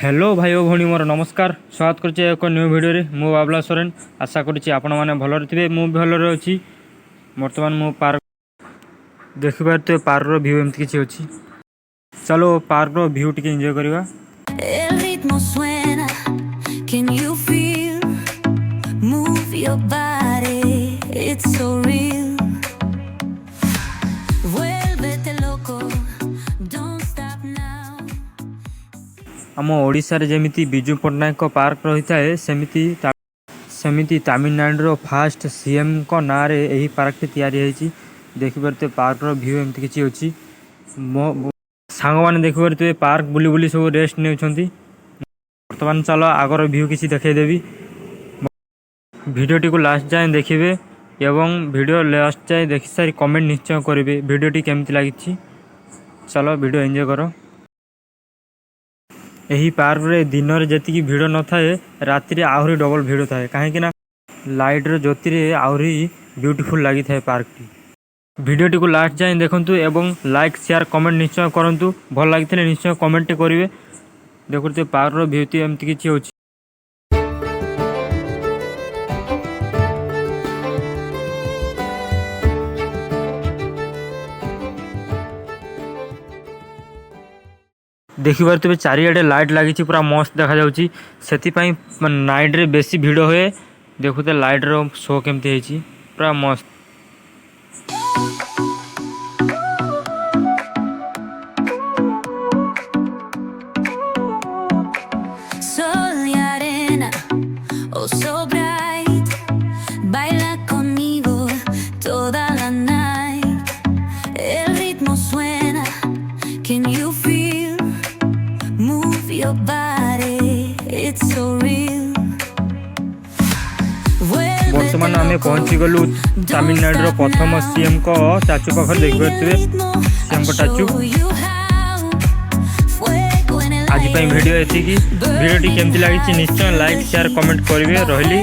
Hello भाई और भौणी मोर नमस्कार स्वागत करछि एक न्यू वीडियो रे मु बाबला सोरेन आशा करछि आपण माने भलरे थिबे मु भलरे अछि। वर्तमान मु पार्क देखि पारते पार्क रो व्यू एमति किछि अछि। चलो पार्क रो व्यू टिके एन्जॉय करबा। El ritmo suena, can you feel? Move your body, it's so real. Vuélvete loco, don't stop now. आम ओडिशा रे जेमिति बिजू पटनायक पार्क रही थाए सेमिति तमिलनाडु फास्ट सीएम को ना रे एही पार्क टी तैयारी होईची। देखि परते पार्क रो व्यू एमति किछि अछि। सांग माने देखि परते पार्क बुली बुली सब रेस्ट नेउछंती। वर्तमान चलो आगर व्यू किछि देखाई देबी। वीडियो को लास्ट जाए देखिए एवं वीडियो लास्ट जाए देखि सारी कमेंट निश्चय करेंगे वीडियो केमती लगी। चलो वीडियो एंजॉय करो। यही पार्क रे दिन रे जति भिड़ न थाए राति रे आहरी डबल भिड़ थाए कहीं लाइट रो ज्योति रे आहरी ब्यूटीफुल लगी थाए पार्क टी। वीडियो को लास्ट जाए देखंतु एवं लाइक शेयर कमेंट निश्चय करंतु भल लगी निश्चय कमेंट करेंगे। देखते पार्क रो ब्यूटी एमती किछि होछि। देखि पारे चारिआडे लाइट लगी पूरा मस्त देखा जाउची सेति पई नाइट रे बेसी भिड़ होए। देखुते लाइट रो शो केमती हेची पूरा मस्त। Sol y arena, oh so bright. Baila conmigo toda la night. El ritmo suena, can you feel? Move your body, it's so real. वर्तमान आम पहुंची गलु तमिलनाडु प्रथम सीएम को चाचू पाखे देखिए सीएम को चाचू। आज वीडियो एति वीडियो केमती लगी निश्चय लाइक शेयर कमेंट करेंगे। रही।